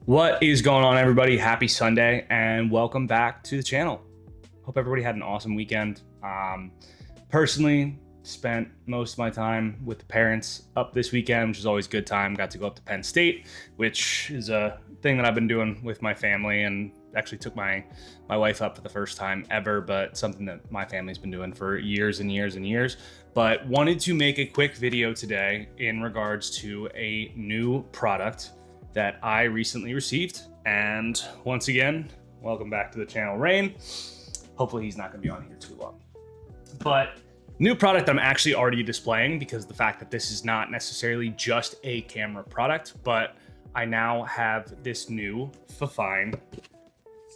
What is going on, everybody? Happy Sunday and welcome back to the channel. Hope everybody had an awesome weekend. Personally, spent most of my time with the parents up this weekend, which is always a good time. Got to go up to Penn State, which is a thing that I've been doing with my family, and actually took my wife up for the first time ever, but something that my family's been doing for years and years and years. But wanted to make a quick video today in regards to a new product that I recently received. And once again, welcome back to the channel, Rain. Hopefully he's not gonna be on here too long. But new product I'm actually already displaying, because the fact that this is not necessarily just a camera product, but I now have this new Fifine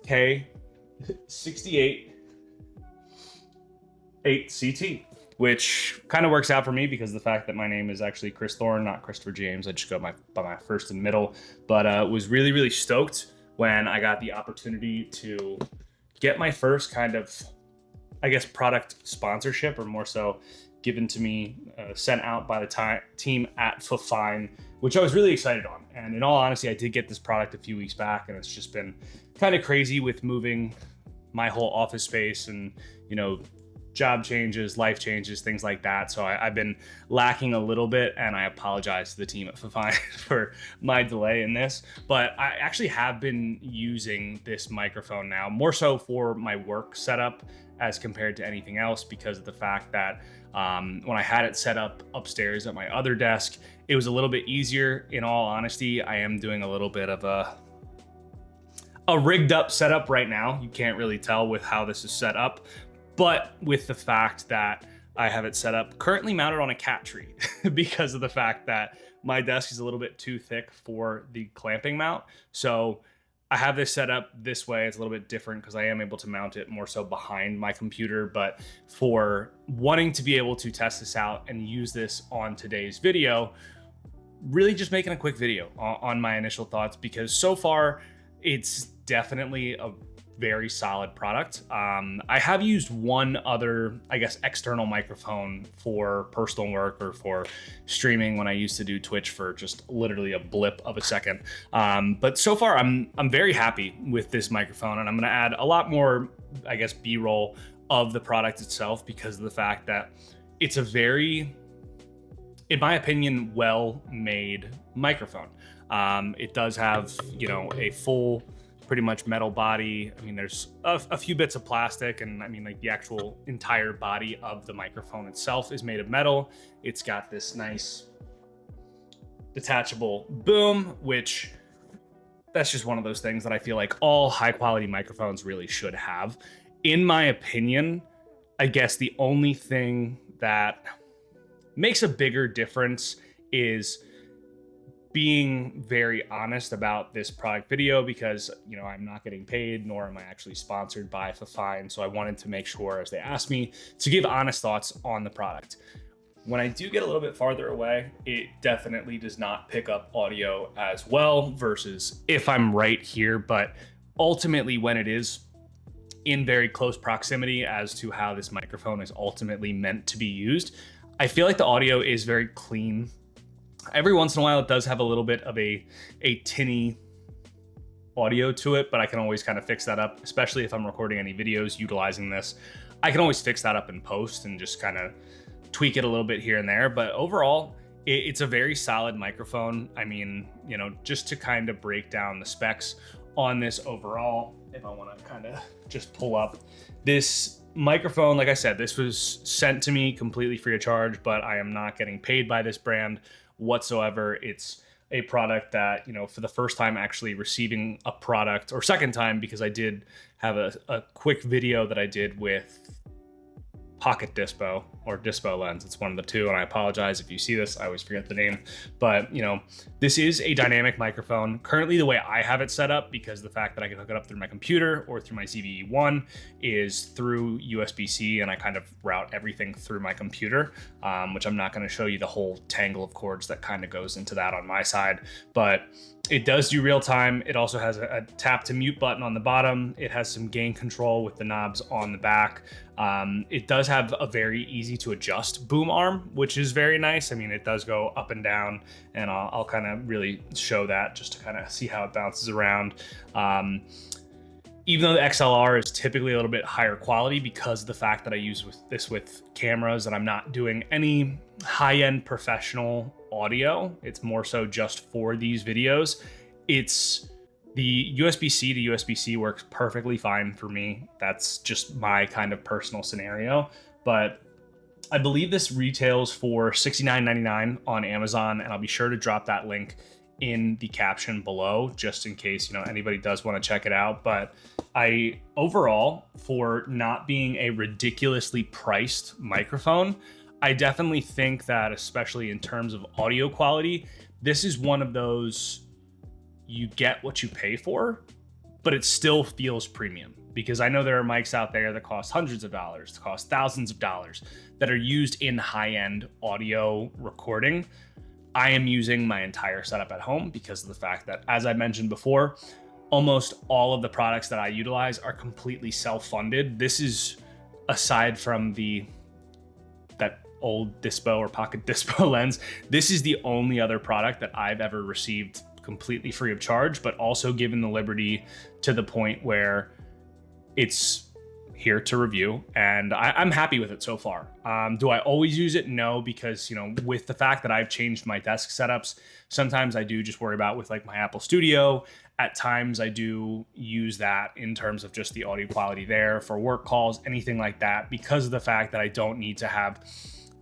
K688CT, which kind of works out for me because of the fact that my name is actually Chris Thorne, not Christopher James. I just go by my first and middle, but was really stoked when I got the opportunity to get my first kind of, I guess, product sponsorship, or more so given to me, sent out by the team at Fifine, which I was really excited on. And in all honesty, I did get this product a few weeks back, and it's just been kind of crazy with moving my whole office space and, you know, job changes, life changes, things like that. So I've been lacking a little bit, and I apologize to the team at Fifine for my delay in this. But I actually have been using this microphone now, more so for my work setup as compared to anything else, because of the fact that when I had it set up upstairs at my other desk, it was a little bit easier. In all honesty, I am doing a little bit of a rigged up setup right now. You can't really tell with how this is set up, but with the fact that I have it set up currently mounted on a cat tree because of the fact that my desk is a little bit too thick for the clamping mount. So I have this set up this way. It's a little bit different because I am able to mount it more so behind my computer. But for wanting to be able to test this out and use this on today's video, really just making a quick video on my initial thoughts, because so far it's definitely a very solid product. I have used one other, I guess, external microphone for personal work or for streaming when I used to do Twitch for just literally a blip of a second. But so far I'm very happy with this microphone, and I'm gonna add a lot more, I guess, B-roll of the product itself, because of the fact that it's a very, in my opinion, well-made microphone. It does have, you know, a full, pretty much metal body. I mean, there's a few bits of plastic, and I mean, like, the actual entire body of the microphone itself is made of metal. It's got this nice detachable boom, which that's just one of those things that I feel like all high quality microphones really should have. In my opinion, I guess the only thing that makes a bigger difference is being very honest about this product video, because, you know, I'm not getting paid, nor am I actually sponsored by Fifine. So I wanted to make sure, as they asked me, to give honest thoughts on the product. When I do get a little bit farther away, it definitely does not pick up audio as well versus if I'm right here. But ultimately, when it is in very close proximity as to how this microphone is ultimately meant to be used, I feel like the audio is very clean. Every once in a while, it does have a little bit of a tinny audio to it, but I can always kind of fix that up, especially if I'm recording any videos utilizing this. I can always fix that up in post and just kind of tweak it a little bit here and there. But overall, it's a very solid microphone. I mean, you know, just to kind of break down the specs on this overall, if I want to kind of just pull up this microphone, like I said, this was sent to me completely free of charge, but I am not getting paid by this brand whatsoever. It's a product that, you know, for the first time actually receiving a product, or second time, because I did have a quick video that I did with Pocket Dispo or Dispo Lens. It's one of the two, and I apologize if you see this. I always forget the name. But, you know, this is a dynamic microphone. Currently, the way I have it set up, because the fact that I can hook it up through my computer or through my ZV-E1, is through USB-C, and I kind of route everything through my computer, which I'm not going to show you the whole tangle of cords that kind of goes into that on my side. But It does do real time. It also has a tap to mute button on the bottom. It has some gain control with the knobs on the back. It does have a very easy to adjust boom arm, which is very nice. I mean, it does go up and down, and I'll kind of really show that just to kind of see how it bounces around. Even though the XLR is typically a little bit higher quality because of the fact that I use this with cameras and I'm not doing any high-end professional audio, it's more so just for these videos. It's the USB-C to USB-C works perfectly fine for me. That's just my kind of personal scenario. But I believe this retails for $69.99 on Amazon, and I'll be sure to drop that link in the caption below just in case, you know, anybody does want to check it out. But I overall, for not being a ridiculously priced microphone, I definitely think that, especially in terms of audio quality, this is one of those you get what you pay for, but it still feels premium. Because I know there are mics out there that cost hundreds of dollars, that cost thousands of dollars, that are used in high-end audio recording. I am using my entire setup at home because of the fact that, as I mentioned before, almost all of the products that I utilize are completely self-funded. This is, aside from that old Dispo or Pocket Dispo lens, this is the only other product that I've ever received completely free of charge, but also given the liberty to the point where it's here to review, and I'm happy with it so far. Do I always use it? No, because, you know, with the fact that I've changed my desk setups, sometimes I do just worry about with like my Apple Studio. At times I do use that in terms of just the audio quality there for work calls, anything like that, because of the fact that I don't need to have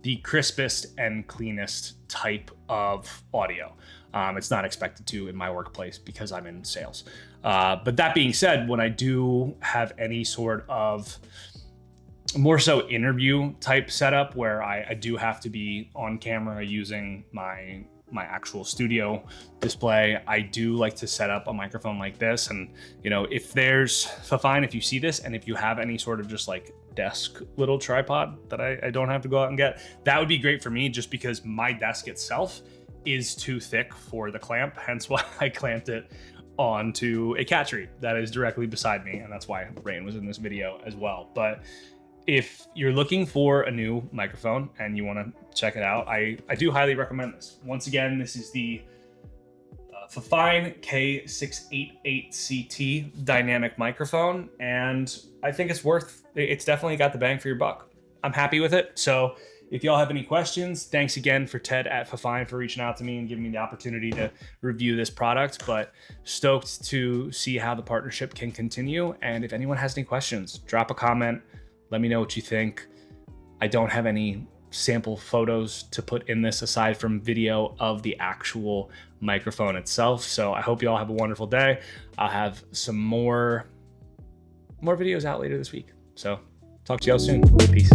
the crispest and cleanest type of audio. It's not expected to in my workplace because I'm in sales. But that being said, when I do have any sort of more so interview type setup where I do have to be on camera using my actual studio display, I do like to set up a microphone like this. And, you know, if there's Fifine, if you see this, and if you have any sort of just like desk little tripod that I don't have to go out and get, that would be great for me, just because my desk itself is too thick for the clamp, hence why I clamped it onto a cat tree that is directly beside me, and that's why Rain was in this video as well. But if you're looking for a new microphone and you want to check it out, I do highly recommend this. Once again, this is the Fifine K688CT dynamic microphone, and I think it's definitely got the bang for your buck. I'm happy with it. So if y'all have any questions, thanks again for Ted at Fifine for reaching out to me and giving me the opportunity to review this product, but stoked to see how the partnership can continue. And if anyone has any questions, drop a comment. Let me know what you think. I don't have any sample photos to put in this aside from video of the actual microphone itself. So I hope you all have a wonderful day. I'll have some more videos out later this week. So talk to y'all soon. Peace.